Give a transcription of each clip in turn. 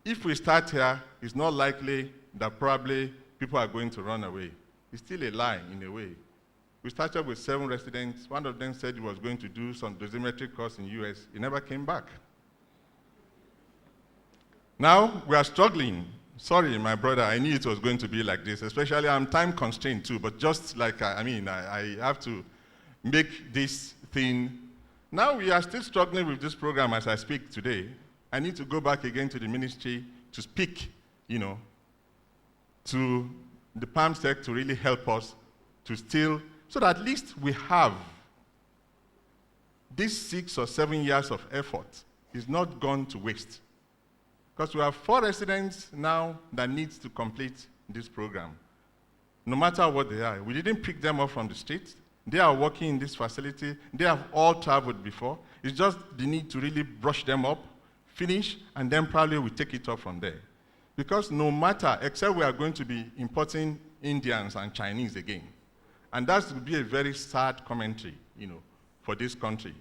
if we start here, it's not likely that probably people are going to run away. It's still a lie in a way. We started with 7 residents. One of them said he was going to do some dosimetry course in the US. He never came back. Now we are struggling. Sorry, my brother, I knew it was going to be like this, especially I'm time constrained too, but just like, I have to make this thing. Now we are still struggling with this program as I speak today. I need to go back again to the ministry to speak, to the PACFaH to really help us to still, so that at least we have these 6 or 7 years of effort is not gone to waste. Because we have 4 residents now that needs to complete this program. No matter what they are. We didn't pick them up from the street. They are working in this facility. They have all traveled before. It's just the need to really brush them up, finish, and then probably we take it up from there. Because no matter, except we are going to be importing Indians and Chinese again. And that would be a very sad commentary, for this country.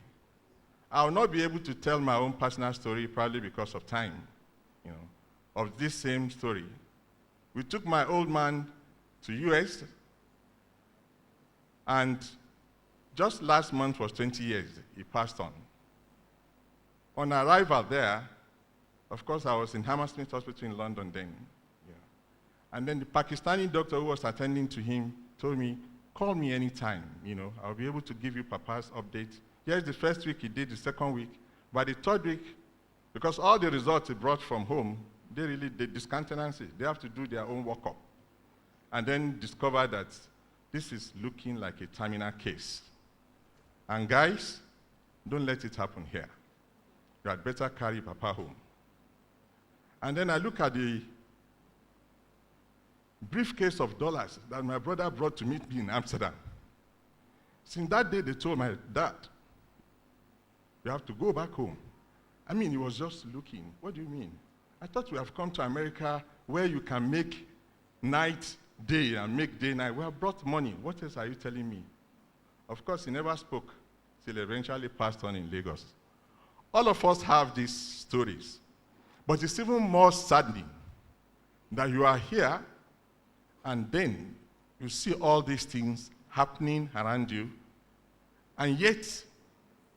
I will not be able to tell my own personal story probably because of time. Of this same story. We took my old man to US, and just last month was 20 years, he passed on. On arrival there, of course I was in Hammersmith Hospital in London then. And then the Pakistani doctor who was attending to him told me, call me anytime, I'll be able to give you Papa's update. Yes, the first week he did, the second week. By the 3rd week, because all the results he brought from home, they discountenance it. They have to do their own workup. And then discover that this is looking like a terminal case. And guys, don't let it happen here. You had better carry Papa home. And then I look at the briefcase of dollars that my brother brought to meet me in Amsterdam. Since that day, they told my dad, you have to go back home. He was just looking. What do you mean? I thought we have come to America where you can make night day and make day night. We have brought money. What else are you telling me? Of course, he never spoke till he eventually passed on in Lagos. All of us have these stories. But it's even more saddening that you are here and then you see all these things happening around you, and yet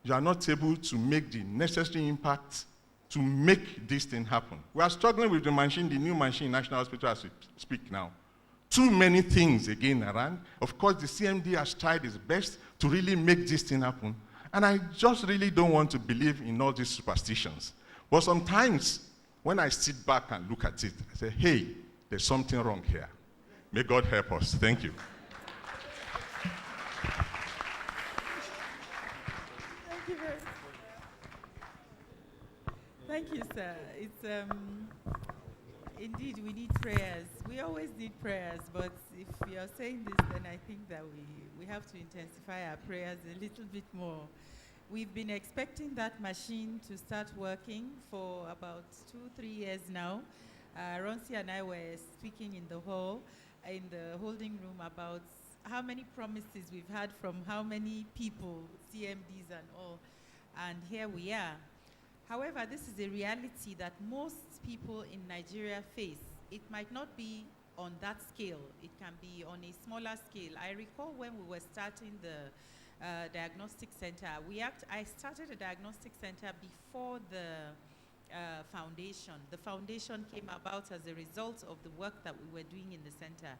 you are not able to make the necessary impact to make this thing happen. We are struggling with the machine, the new machine in National Hospital as we speak now. Too many things again around. Of course, the CMD has tried its best to really make this thing happen. And I just really don't want to believe in all these superstitions. But sometimes, when I sit back and look at it, I say, hey, there's something wrong here. May God help us. Thank you. Thank you, sir. It's indeed we need prayers. We always need prayers, but if you're saying this, then I think that we have to intensify our prayers a little bit more. We've been expecting that machine to start working for about 2-3 years now. Ronsi and I were speaking in the hall, in the holding room, about how many promises we've had from how many people, CMDs and all, and here we are. However, this is a reality that most people in Nigeria face. It might not be on that scale. It can be on a smaller scale. I recall when we were starting the diagnostic center, I started a diagnostic center before the foundation. The foundation came about as a result of the work that we were doing in the center.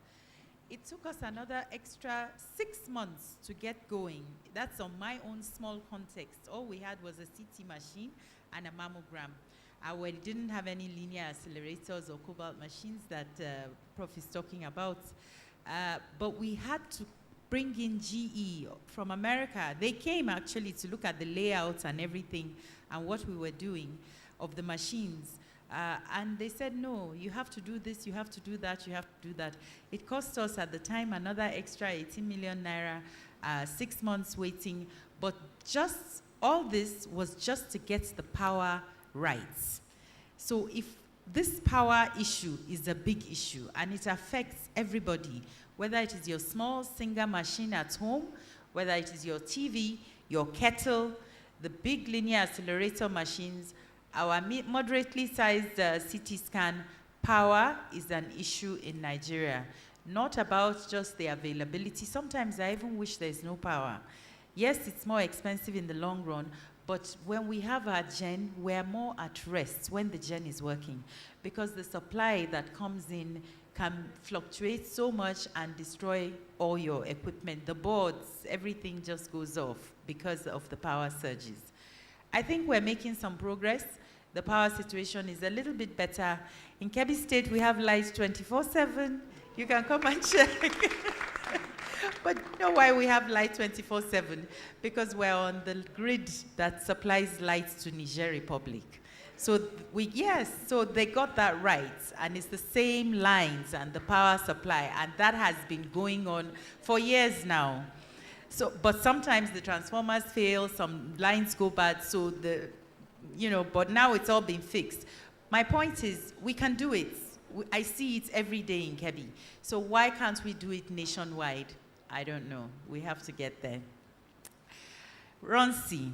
It took us another extra 6 months to get going. That's on my own small context. All we had was a CT machine and a mammogram. We didn't have any linear accelerators or cobalt machines that Prof is talking about. But we had to bring in GE from America. They came actually to look at the layout and everything and what we were doing of the machines. And they said, no, you have to do this, you have to do that, you have to do that. It cost us at the time another extra 18 million naira, 6 months waiting, but just all this was just to get the power right. So if this power issue is a big issue and it affects everybody, whether it is your small Singer machine at home, whether it is your TV, your kettle, the big linear accelerator machines, our moderately sized CT scan, power is an issue in Nigeria. Not about just the availability. Sometimes I even wish there's no power. Yes, it's more expensive in the long run, but when we have our gen, we're more at rest when the gen is working, because the supply that comes in can fluctuate so much and destroy all your equipment. The boards, everything just goes off because of the power surges. I think we're making some progress. The power situation is a little bit better. In Kebbi State, we have lights 24/7. You can come and check. But you know why we have light 24/7? Because we're on the grid that supplies lights to Niger Republic. So so they got that right, and it's the same lines and the power supply, and that has been going on for years now. So, but sometimes the transformers fail, some lines go bad, so but now it's all been fixed. My point is, we can do it. I see it every day in Kebbi. So why can't we do it nationwide? I don't know. We have to get there. Ronsi.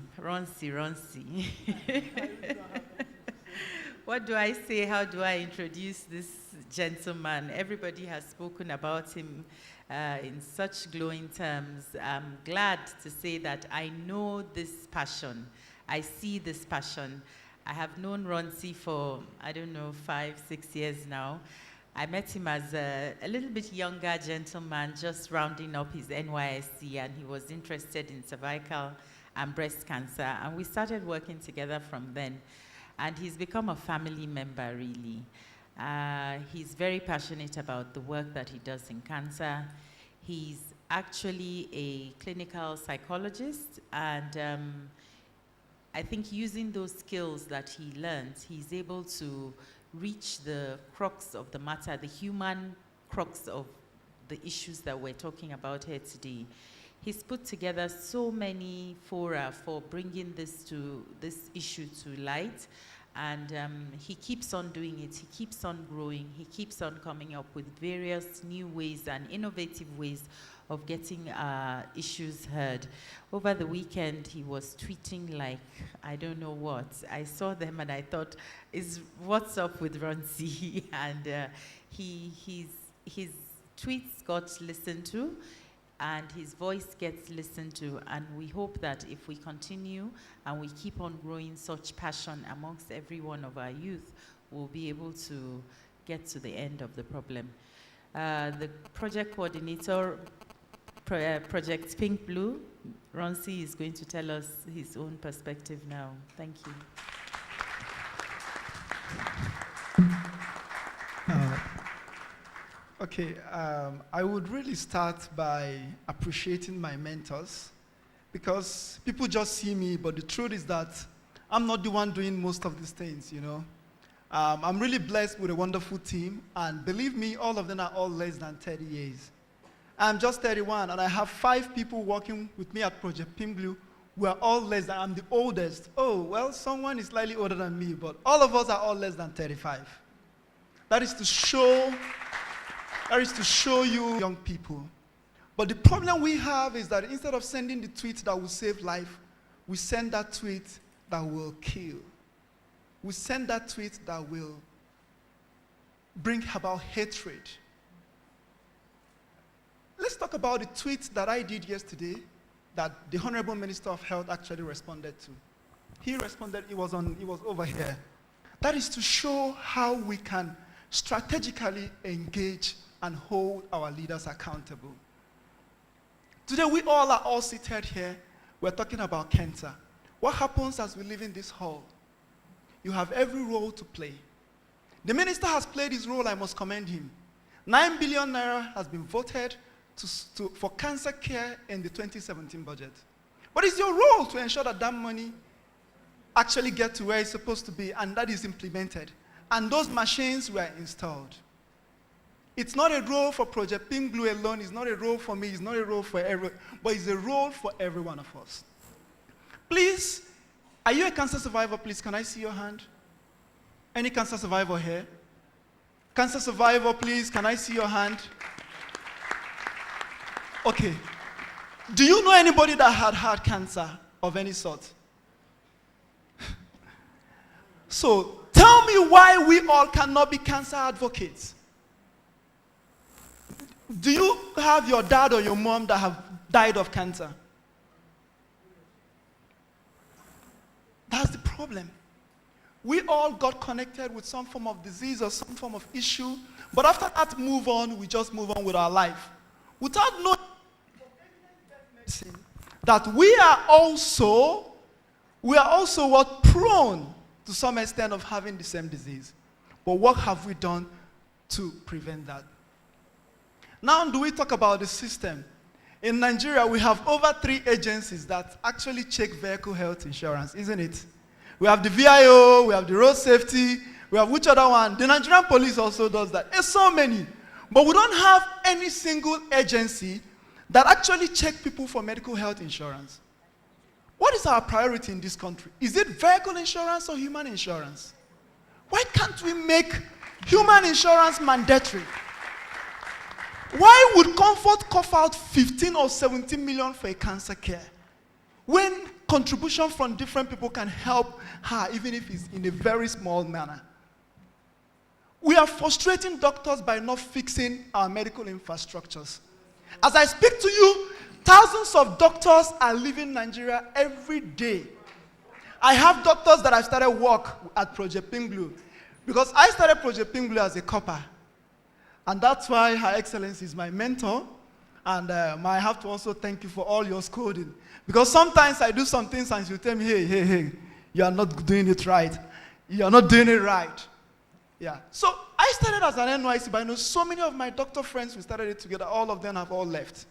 What do I say? How do I introduce this gentleman? Everybody has spoken about him in such glowing terms. I'm glad to say that I know this passion. I see this passion. I have known Ronsi for, 5-6 years now. I met him as a little bit younger gentleman, just rounding up his NYSC, and he was interested in cervical and breast cancer, and we started working together from then. And he's become a family member, really. He's very passionate about the work that he does in cancer. He's actually a clinical psychologist, and I think using those skills that he learned, he's able to reach the crux of the matter, the human crux of the issues that we're talking about here today. He's put together so many fora for bringing this issue to light, and he keeps on doing it. He keeps on growing. He keeps on coming up with various new ways and innovative ways of getting issues heard. Over the weekend, he was tweeting like, I don't know what. I saw them and I thought, what's up with Ronsi? And his tweets got listened to, and his voice gets listened to, and we hope that if we continue and we keep on growing such passion amongst every one of our youth, we'll be able to get to the end of the problem. The project coordinator, Project Pink Blue, Ronsi, is going to tell us his own perspective now. Thank you. I would really start by appreciating my mentors, because people just see me, but the truth is that I'm not the one doing most of these things, I'm really blessed with a wonderful team, and believe me, all of them are all less than 30 years. I'm just 31, and I have 5 people working with me at Project Pink Blue who are all less than, I'm the oldest. Oh, well, someone is slightly older than me, but all of us are all less than 35. That is to show you young people. But the problem we have is that instead of sending the tweet that will save life, we send that tweet that will kill. We send that tweet that will bring about hatred. Let's talk about the tweet that I did yesterday that the Honorable Minister of Health actually responded to. He responded, it was over here. That is to show how we can strategically engage and hold our leaders accountable. Today, we all are seated here. We're talking about cancer. What happens as we leave in this hall? You have every role to play. The minister has played his role. I must commend him. 9 billion naira has been voted for cancer care in the 2017 budget. What is your role to ensure that that money actually gets to where it's supposed to be, and that is implemented, and those machines were installed? It's not a role for Project Pink Blue alone. It's not a role for me. It's not a role for but it's a role for every one of us. Please, are you a cancer survivor? Please, can I see your hand? Any cancer survivor here? Cancer survivor, please, can I see your hand? Okay. Do you know anybody that had cancer of any sort? So tell me why we all cannot be cancer advocates. Do you have your dad or your mom that have died of cancer? That's the problem. We all got connected with some form of disease or some form of issue, but after that move on, we just move on with our life. Without knowing that we are also what prone to some extent of having the same disease. But what have we done to prevent that? Now do we talk about the system? In Nigeria, we have over 3 agencies that actually check vehicle health insurance, isn't it? We have the VIO, we have the road safety, we have which other one? The Nigerian police also does that. It's so many. But we don't have any single agency that actually check people for medical health insurance. What is our priority in this country? Is it vehicle insurance or human insurance? Why can't we make human insurance mandatory? Why would Comfort cough out 15 or 17 million for a cancer care when contribution from different people can help her, even if it's in a very small manner? We are frustrating doctors by not fixing our medical infrastructures. As I speak to you, thousands of doctors are leaving Nigeria every day. I have doctors that I started work at Project Pink Blue because I started Project Pink Blue as a copper. And that's why Her Excellency is my mentor. And I have to also thank you for all your scolding. Because sometimes I do some things and you tell me, hey, you are not doing it right. You are not doing it right. Yeah. So I started as an NYC, but I know so many of my doctor friends who started it together, all of them have all left.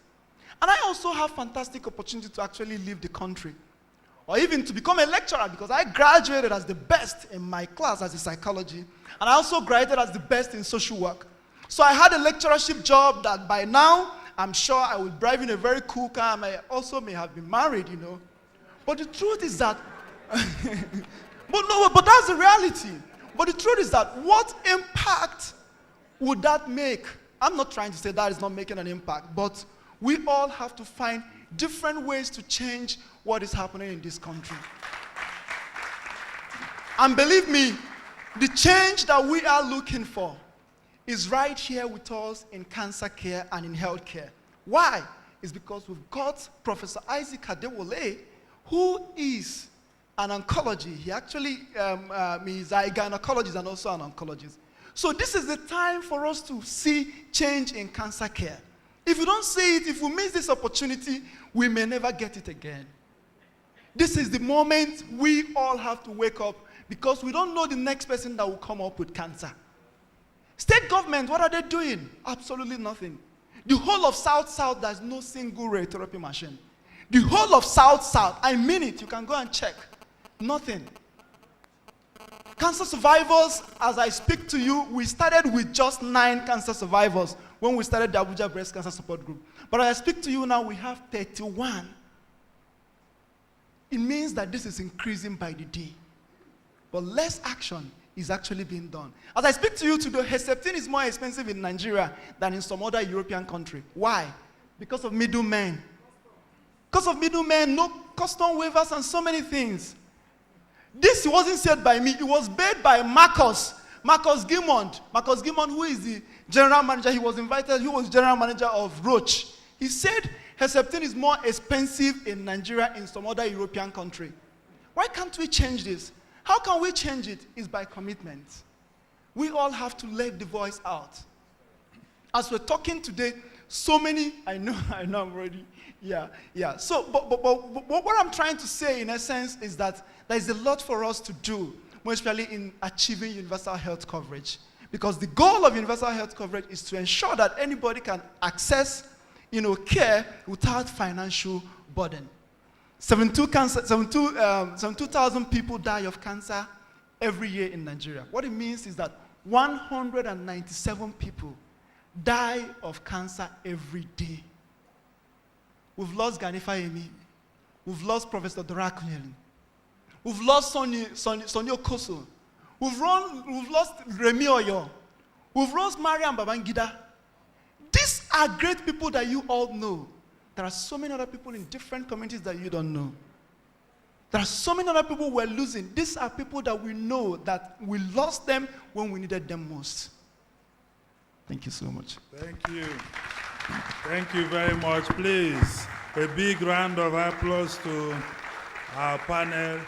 And I also have fantastic opportunity to actually leave the country. Or even to become a lecturer, because I graduated as the best in my class as a psychology. And I also graduated as the best in social work. So I had a lecturership job that by now, I'm sure I will drive in a very cool car. I also may have been married, you know. But the truth is that, but that's the reality. But the truth is that what impact would that make? I'm not trying to say that is not making an impact, but we all have to find different ways to change what is happening in this country. And believe me, the change that we are looking for is right here with us in cancer care and in health care. Why? It's because we've got Professor Isaac Adewole, who is an oncologist. He actually is a gynecologist and also an oncologist. So this is the time for us to see change in cancer care. If you don't see it, if we miss this opportunity, we may never get it again. This is the moment we all have to wake up because we don't know the next person that will come up with cancer. State government, what are they doing? Absolutely nothing. The whole of South-South, there's no single radiotherapy machine. The whole of South-South, I mean it, you can go and check. Nothing. Cancer survivors, as I speak to you, we started with just 9 cancer survivors when we started the Abuja Breast Cancer Support Group. But as I speak to you now, we have 31. It means that this is increasing by the day. But less action is actually being done. As I speak to you today, Herceptin is more expensive in Nigeria than in some other European country. Why? Because of middlemen. Because of middlemen, no custom waivers and so many things. This wasn't said by me. It was made by Marcus Gimond. Marcus Gimond, who is the general manager, he was invited, he was general manager of Roche. He said Herceptin is more expensive in Nigeria in some other European country. Why can't we change this? How can we change it? It's by commitment. We all have to let the voice out. As we're talking today, so many, I know I'm ready. Yeah. So, but what I'm trying to say in essence is that there is a lot for us to do, more especially in achieving universal health coverage. Because the goal of universal health coverage is to ensure that anybody can access, care without financial burden. 72,000 people die of cancer every year in Nigeria. What it means is that 197 people die of cancer every day. We've lost Ganifa Emi. We've lost Professor Dorakunyeli. We've lost Sonny Okoso. We've lost Remi Oyo. We've lost Mariam Babangida. These are great people that you all know. There are so many other people in different communities that you don't know. There are so many other people we're losing. These are people that we know that we lost them when we needed them most. Thank you so much. Thank you. Thank you very much. Please, a big round of applause to our panel,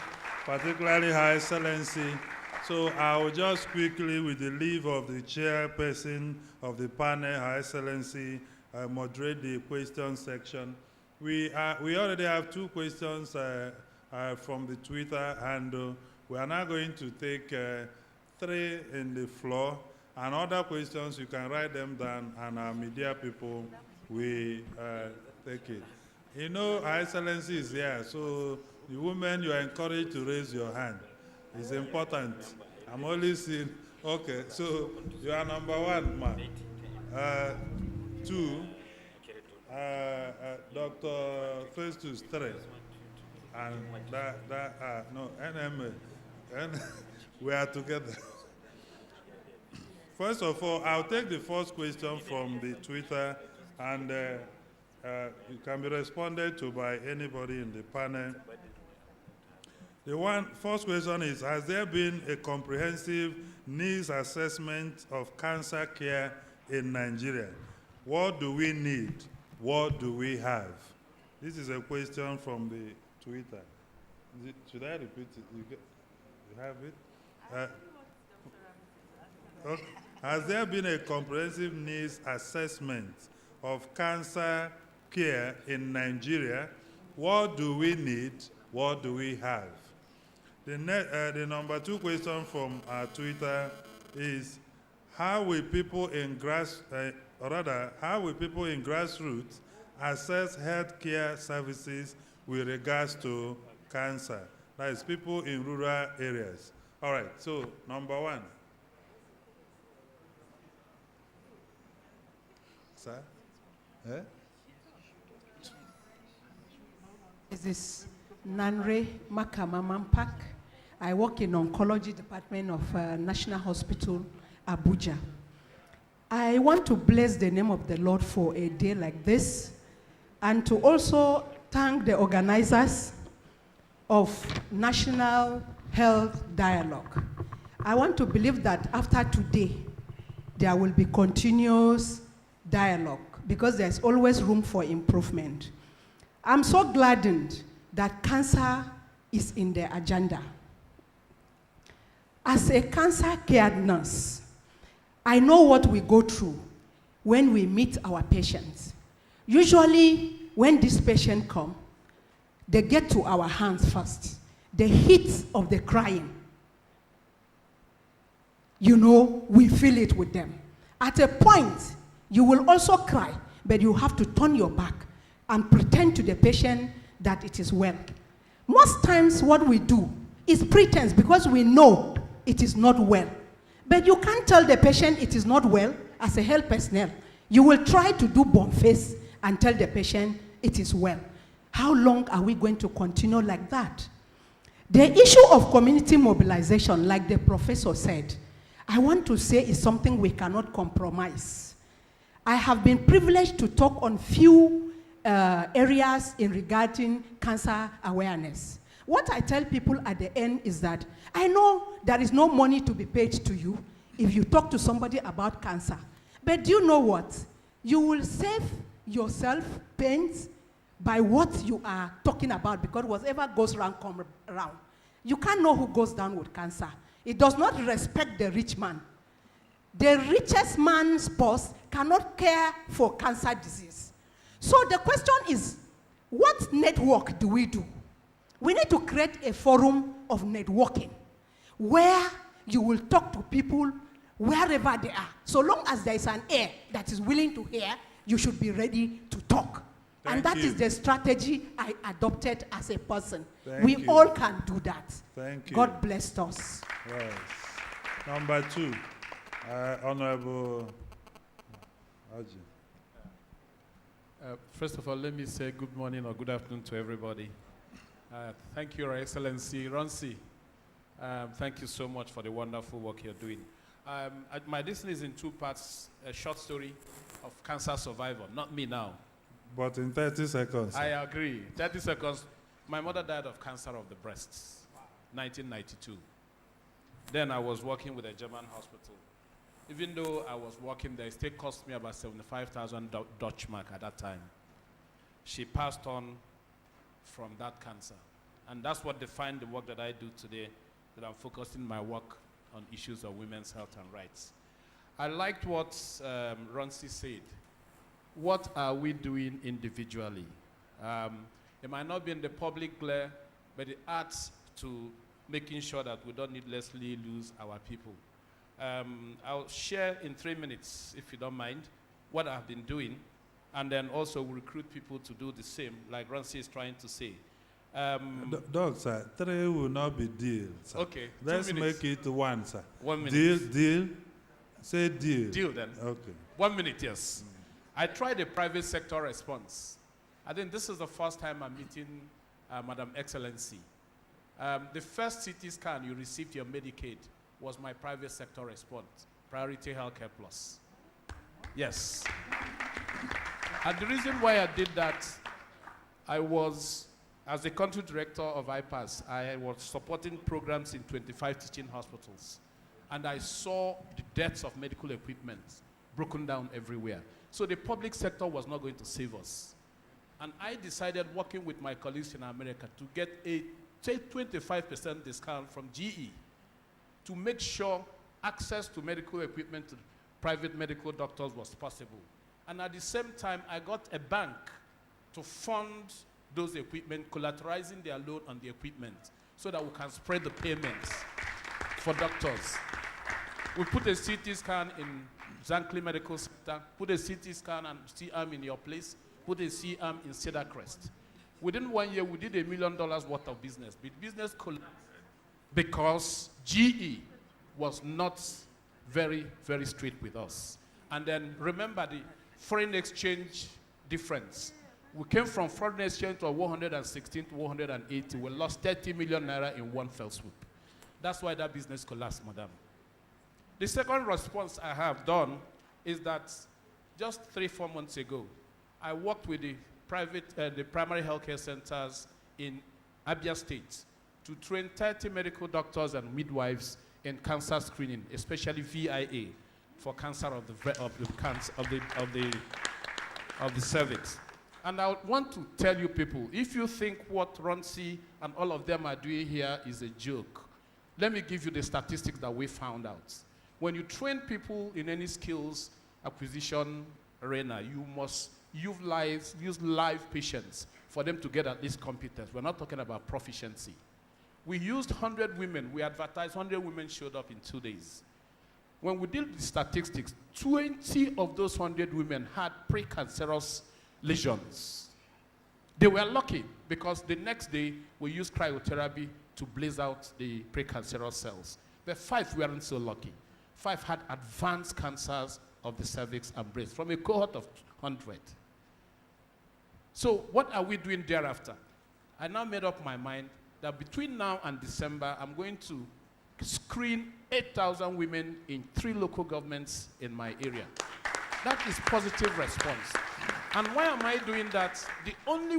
particularly Her Excellency. So I will just quickly, with the leave of the chairperson of the panel, Her Excellency, moderate the question section. We already have 2 questions from the Twitter handle. We are now going to take 3 in the floor. And other questions, you can write them down, and our media people will take it. You know, Her Excellency is here, so the women, you are encouraged to raise your hand. It's important. I'm only seeing, okay, so you are number 1, ma'am. 2, Dr. Festus 3, and no, NMA, and we are together. First of all, I'll take the first question from the Twitter, and it can be responded to by anybody in the panel. The first question is, has there been a comprehensive needs assessment of cancer care in Nigeria? What do we need? What do we have? This is a question from the Twitter. Should I repeat it? You have it? Okay. Has there been a comprehensive needs assessment of cancer care in Nigeria? What do we need? What do we have? The number 2 question from our Twitter is, how will people in grassroots access healthcare services with regards to cancer? That is, people in rural areas. All right, so number 1. Sir? Eh? This is Nanre Makamamampak. I work in oncology department of National Hospital, Abuja. I want to bless the name of the Lord for a day like this, and to also thank the organizers of National Health Dialogue. I want to believe that after today, there will be continuous dialogue, because there's always room for improvement. I'm so gladdened that cancer is in the agenda. As a cancer care nurse, I know what we go through when we meet our patients. Usually, when this patient come, they get to our hands first. The heat of the crying, you know, we feel it with them. At a point, you will also cry, but you have to turn your back and pretend to the patient that it is well. Most times what we do is pretense, because we know it is not well. But you can't tell the patient it is not well as a health personnel. You will try to do bomb face and tell the patient it is well. How long are we going to continue like that? The issue of community mobilization, like the professor said, I want to say is something we cannot compromise. I have been privileged to talk on few areas in regarding cancer awareness. What I tell people at the end is that I know there is no money to be paid to you if you talk to somebody about cancer. But do you know what? You will save yourself pains by what you are talking about, because whatever goes around comes around. You can't know who goes down with cancer. It does not respect the rich man. The richest man's spouse cannot care for cancer disease. So the question is, what network do we do? We need to create a forum of networking where you will talk to people wherever they are. So long as there is an ear that is willing to hear, you should be ready to talk. And that is the strategy I adopted as a person. We all can do that. Thank you. God bless us. Yes. Number 2, Honorable Aji. First of all, let me say good morning or good afternoon to everybody. Thank you, Your Excellency Ronsi. Thank you so much for the wonderful work you're doing. My listening is in 2 parts, a short story of cancer survivor, not me now. But in 30 seconds. I agree. 30 seconds My mother died of cancer of the breasts, 1992. Then I was working with a German hospital. Even though I was working there, it still cost me about 75,000 Dutch mark at that time. She passed on from that cancer. And that's what defined the work that I do today, that I'm focusing my work on issues of women's health and rights. I liked what Ronsi said. What are we doing individually? It might not be in the public glare, but it adds to making sure that we don't needlessly lose our people. I'll share in 3 minutes, if you don't mind, what I've been doing, and then also recruit people to do the same, like Ronsi is trying to say. Doc, sir, 3 will not be deal, sir. Okay, let's make it 1, sir. 1 minute. Deal. Say deal. Deal then. Okay. 1 minute, yes. I tried a private sector response. I think this is the first time I'm meeting Madam Excellency. The first CT scan you received your Medicaid was my private sector response, Priority Healthcare Plus. Yes. And the reason why I did that, I was, as the country director of IPAS, I was supporting programs in 25 teaching hospitals. And I saw the deaths of medical equipment broken down everywhere. So the public sector was not going to save us. And I decided, working with my colleagues in America, to get a 25% discount from GE to make sure access to medical equipment to private medical doctors was possible. And at the same time, I got a bank to fund those equipment, collateralizing their loan on the equipment so that we can spread the payments for doctors. We put a CT scan in Zankli Medical Center, put a CT scan and C-arm in your place, put a C-arm in Cedar Crest. Within 1 year, we did $1 million worth of business. But business collapsed because GE was not very, very straight with us. And then remember the foreign exchange difference. We came from foreign exchange to 116 to 180. We lost 30 million naira in one fell swoop. That's why that business collapsed, madam. The second response I have done is that just 3-4 months ago, I worked with the primary healthcare centers in Abia State to train 30 medical doctors and midwives in cancer screening, especially VIA, for cancer of the cervix. And I want to tell you people, if you think what Ronsi and all of them are doing here is a joke, let me give you the statistics that we found out. When you train people in any skills acquisition arena, you must use live patients for them to get at least competence. We're not talking about proficiency. We used 100 women. We advertised 100 women showed up in 2 days. When we did the statistics, 20 of those 100 women had precancerous lesions. They were lucky because the next day we used cryotherapy to blaze out the precancerous cells. But 5 weren't so lucky. 5 had advanced cancers of the cervix and breast from a cohort of 100. So what are we doing thereafter? I now made up my mind that between now and December, I'm going to screen 8,000 women in 3 local governments in my area. That is positive response. And why am I doing that? The only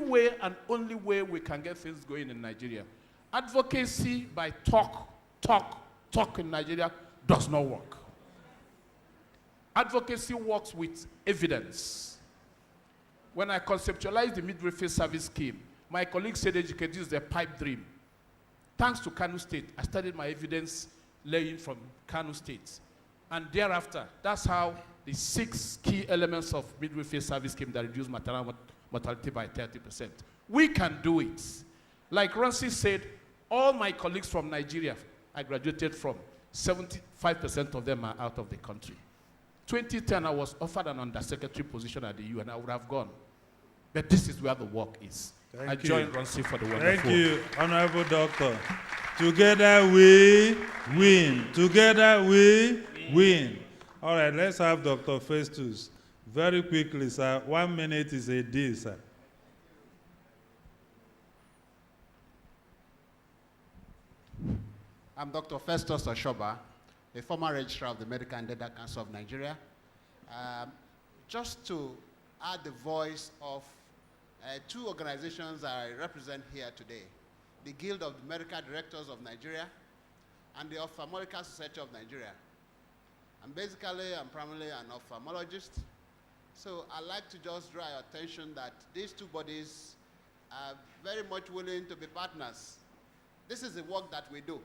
way we can get things going in Nigeria, advocacy by talk in Nigeria does not work. Advocacy works with evidence. When I conceptualized the midwifery service scheme, my colleagues said education is a pipe dream. Thanks to Kano State, I started my evidence laying from Kano State. And thereafter, that's how the 6 key elements of midwifery service scheme that reduce maternal mortality by 30%. We can do it. Like Ronsi said, all my colleagues from Nigeria, I graduated from, 75% of them are out of the country. 2010, I was offered an undersecretary position at the UN. I would have gone. But this is where the work is. I joined Ronsi for the wonderful. Thank you, Honorable Doctor. Together we win. Together we win. All right, let's have Dr. Festus. Very quickly, sir. 1 minute is a deal, sir. I'm Dr. Festus Oshoba, a former registrar of the Medical and Dental Council of Nigeria. Just to add the voice of two organizations I represent here today, the Guild of the Medical Directors of Nigeria and the Ophthalmological Society of Nigeria. I'm primarily an ophthalmologist, so I'd like to just draw your attention that these two bodies are very much willing to be partners. This is the work that we do.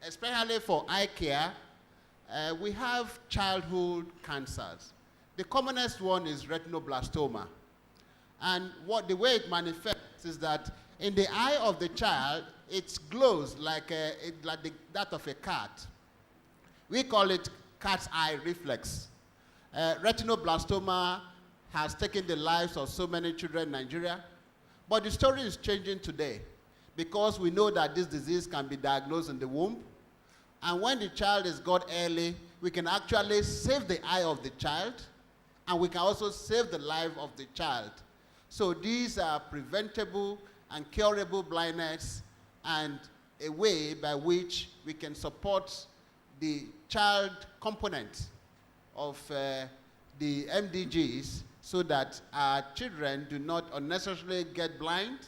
Especially for eye care, we have childhood cancers. The commonest one is retinoblastoma. And the way it manifests is that in the eye of the child, it glows like that of a cat. We call it cat's eye reflex. Retinoblastoma has taken the lives of so many children in Nigeria, but the story is changing today because we know that this disease can be diagnosed in the womb, and when the child is got early, we can actually save the eye of the child, and we can also save the life of the child. So these are preventable and curable blindness, and a way by which we can support the child component of the MDGs so that our children do not unnecessarily get blind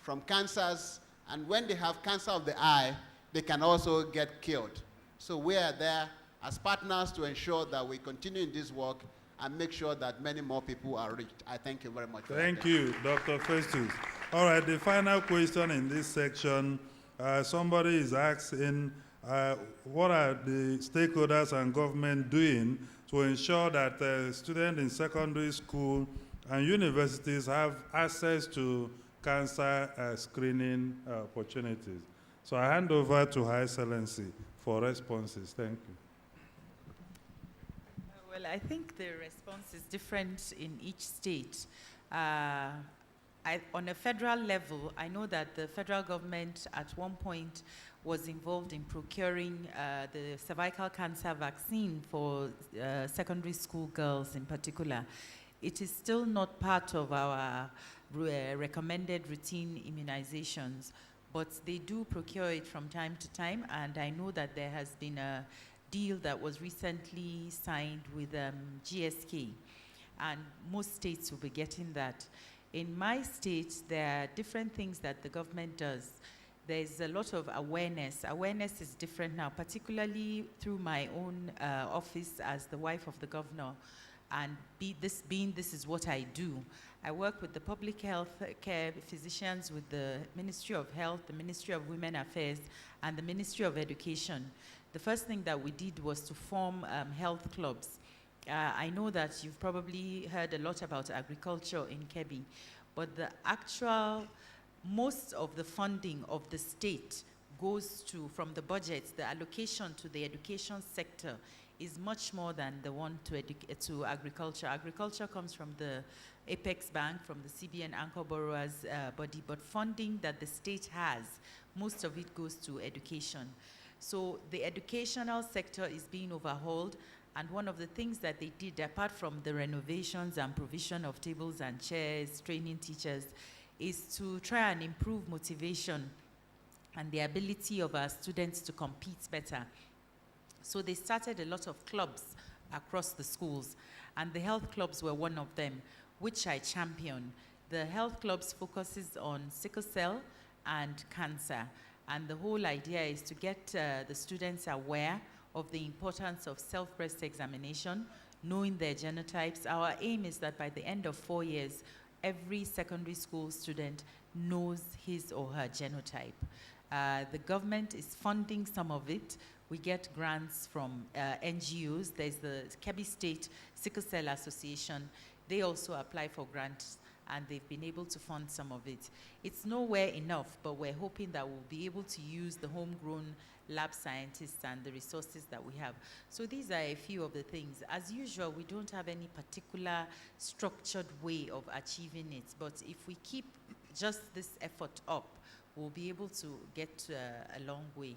from cancers, and when they have cancer of the eye, they can also get cured. So we are there as partners to ensure that we continue in this work and make sure that many more people are reached. I thank you very much. Thank you, Dr. Festus. All right, the final question in this section, somebody is asking, what are the stakeholders and government doing to ensure that students in secondary school and universities have access to cancer screening opportunities? So I hand over to Her Excellency for responses. Thank you. Well, I think the response is different in each state. On a federal level, I know that the federal government at one point was involved in procuring the cervical cancer vaccine for secondary school girls in particular. It is still not part of our recommended routine immunizations, but they do procure it from time to time, and I know that there has been a deal that was recently signed with GSK, and most states will be getting that. In my state, there are different things that the government does. There's a lot of awareness. Awareness is different now, particularly through my own office as the wife of the governor. And this is what I do. I work with the public health care physicians, with the Ministry of Health, the Ministry of Women Affairs, and the Ministry of Education. The first thing that we did was to form health clubs. I know that you've probably heard a lot about agriculture in Kebbi, but most of the funding of the state goes from the budget, the allocation to the education sector is much more than the one to agriculture. Agriculture comes from the Apex Bank, from the CBN Anchor Borrowers body, but funding that the state has, most of it goes to education. So the educational sector is being overhauled, and one of the things that they did, apart from the renovations and provision of tables and chairs, training teachers, is to try and improve motivation and the ability of our students to compete better. So they started a lot of clubs across the schools, and the health clubs were one of them, which I champion. The health clubs focuses on sickle cell and cancer, and the whole idea is to get the students aware of the importance of self-breast examination, knowing their genotypes. Our aim is that by the end of 4 years, every secondary school student knows his or her genotype. The government is funding some of it. We get grants from NGOs. There's the Kebbi State Sickle Cell Association. They also apply for grants, and they've been able to fund some of it. It's nowhere enough, but we're hoping that we'll be able to use the homegrown lab scientists and the resources that we have. So these are a few of the things. As usual, we don't have any particular structured way of achieving it, but if we keep just this effort up, we'll be able to get a long way.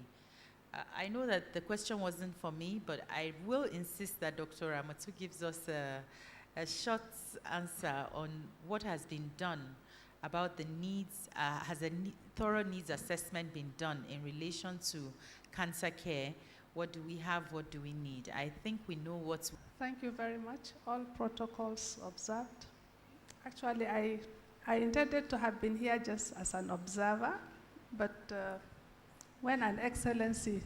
I know that the question wasn't for me, but I will insist that Dr. Ramatu gives us a short answer on what has been done about the needs. Has a thorough needs assessment been done in relation to cancer care? What do we have? What do we need? I think we know what's... Thank you very much. All protocols observed. Actually, I intended to have been here just as an observer, but when an excellency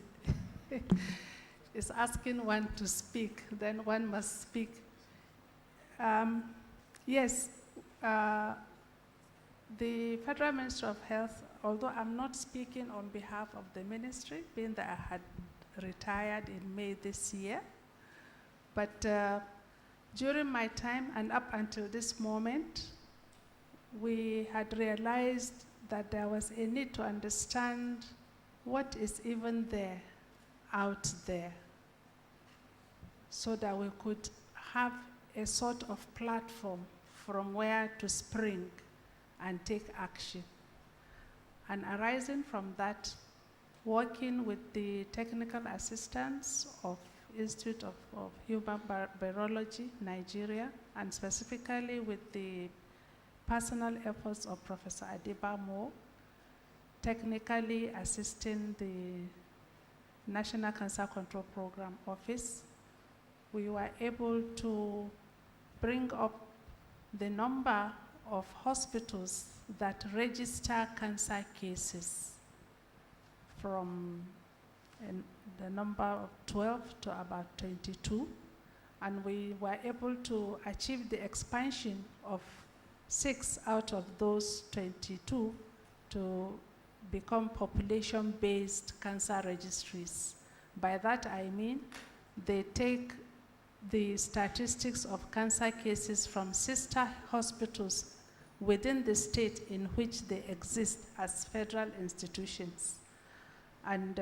is asking one to speak, then one must speak. Yes, the Federal Ministry of Health, although I'm not speaking on behalf of the ministry, being that I had retired in May this year, but during my time and up until this moment, we had realized that there was a need to understand what is even there, out there, so that we could have a sort of platform from where to spring and take action. And arising from that, working with the technical assistance of Institute of Human Virology, Nigeria, and specifically with the personal efforts of Professor Adebamo, technically assisting the National Cancer Control Program Office, we were able to bring up the number of hospitals that register cancer cases from the number of 12 to about 22, and we were able to achieve the expansion of 6 out of those 22 to become population-based cancer registries. By that I mean they take the statistics of cancer cases from sister hospitals within the state in which they exist as federal institutions. And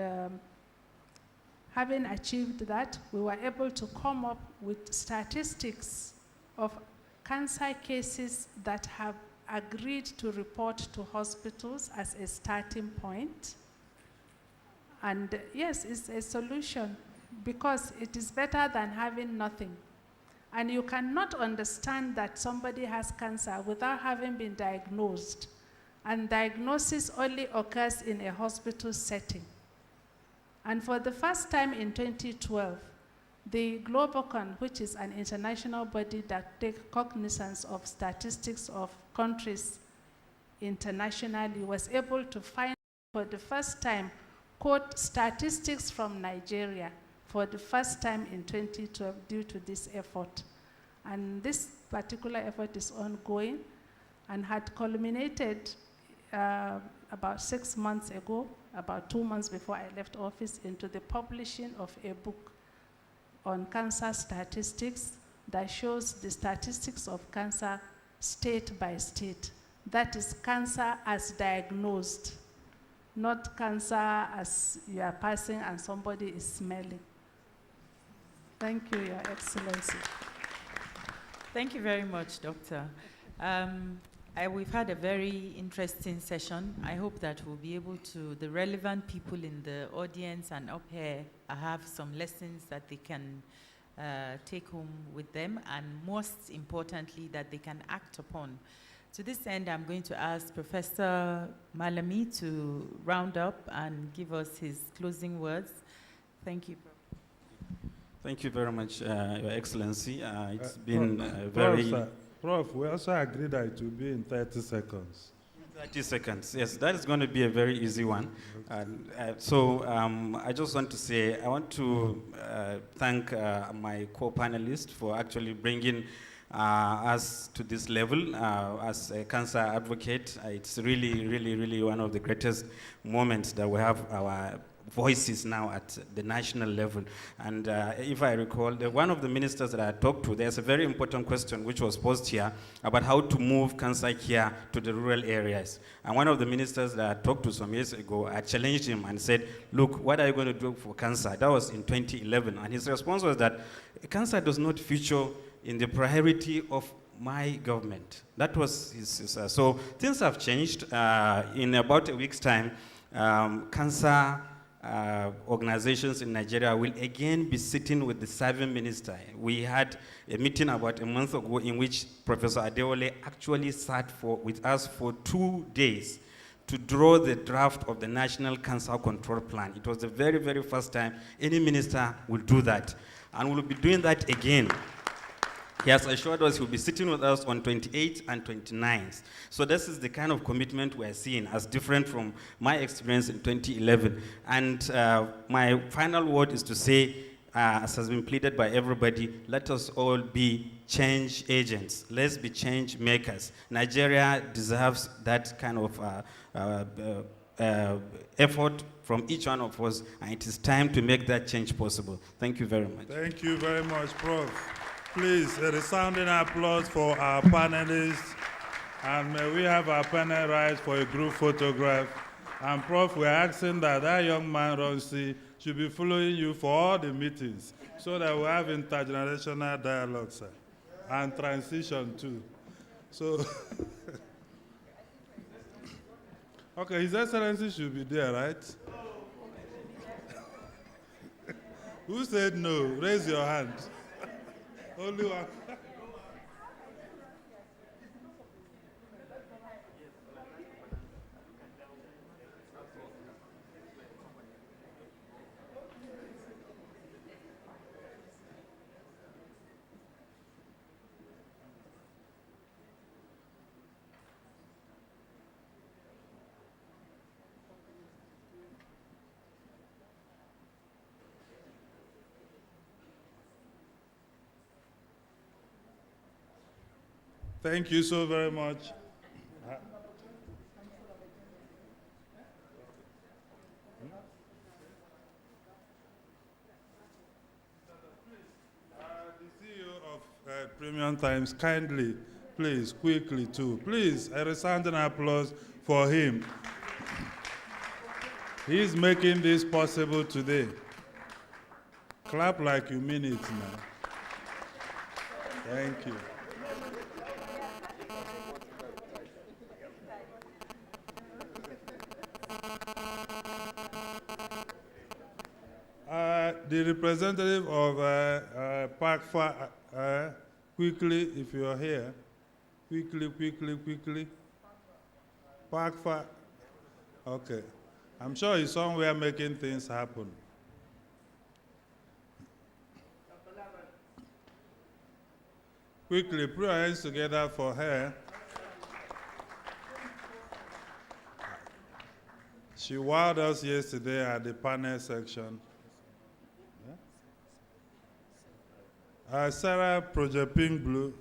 having achieved that, we were able to come up with statistics of cancer cases that have agreed to report to hospitals as a starting point. And yes, it's a solution because it is better than having nothing. And you cannot understand that somebody has cancer without having been diagnosed. And diagnosis only occurs in a hospital setting. And for the first time in 2012, the Globocon, which is an international body that takes cognizance of statistics of countries internationally, was able to find for the first time, quote, statistics from Nigeria for the first time in 2012 due to this effort. And this particular effort is ongoing and had culminated about 6 months ago, about 2 months before I left office, into the publishing of a book on cancer statistics that shows the statistics of cancer state by state. That is cancer as diagnosed, not cancer as you are passing and somebody is smelling. Thank you, Your Excellency. Thank you very much, Doctor. We've had a very interesting session. I hope that we'll be able to, the relevant people in the audience and up here have some lessons that they can take home with them, and most importantly, that they can act upon. To this end, I'm going to ask Professor Malami to round up and give us his closing words. Thank you. Thank you very much, Your Excellency. It's been very... Prof, we also agreed that it will be in 30 seconds. 30 seconds, yes, that is going to be a very easy one. So I just want to say, I want to thank my co-panelists for actually bringing us to this level. As a cancer advocate, it's really, really, really one of the greatest moments that we have our voices now at the national level. And if I recall, one of the ministers that I talked to, there's a very important question which was posed here about how to move cancer care to the rural areas. And one of the ministers that I talked to some years ago, I challenged him and said, look, what are you going to do for cancer? That was in 2011. And his response was that cancer does not feature in the priority of my government. That was his so things have changed. In about a week's time, cancer organizations in Nigeria will again be sitting with the serving minister. We had a meeting about a month ago in which Professor Adewale actually sat with us for 2 days to draw the draft of the National Cancer Control Plan. It was the very, very first time any minister will do that. And we'll be doing that again. He has assured us he will be sitting with us on 28th and 29th. So this is the kind of commitment we're seeing, as different from my experience in 2011. And my final word is to say, as has been pleaded by everybody, let us all be change agents. Let's be change makers. Nigeria deserves that kind of effort from each one of us, and it is time to make that change possible. Thank you very much. Thank you very much, Prof. Please, a resounding applause for our panelists. And may we have our panel rise for a group photograph. And Prof, we're asking that young man, Ronsi, should be following you for all the meetings so that we have intergenerational dialogue, sir, and transition too. So, okay, His Excellency should be there, right? Who said no? Raise your hand. Only one. Thank you so very much. The CEO of Premium Times, kindly, please, quickly too. Please, a resounding applause for him. He's making this possible today. Clap like you mean it now. Thank you. The representative of PACFaH, quickly, if you are here. Quickly. PACFaH. Okay. I'm sure he's somewhere making things happen. Quickly, put your hands together for her. She wowed us yesterday at the panel section. Sarah, Project Pink Blue.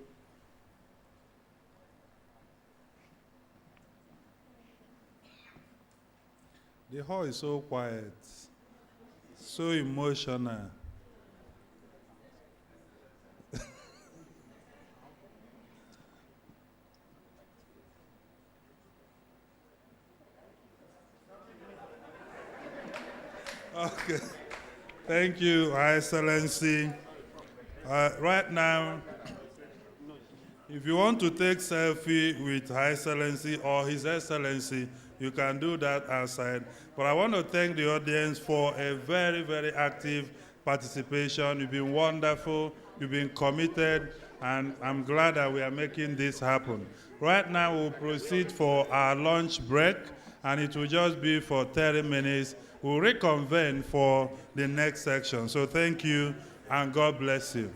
The hall is so quiet, so emotional. Okay. Thank you, High Excellency. Right now, if you want to take selfie with High Excellency or His Excellency, you can do that outside. But I want to thank the audience for a very, very active participation. You've been wonderful, you've been committed, and I'm glad that we are making this happen. Right now, we'll proceed for our lunch break, and it will just be for 30 minutes. We'll reconvene for the next section. So thank you, and God bless you.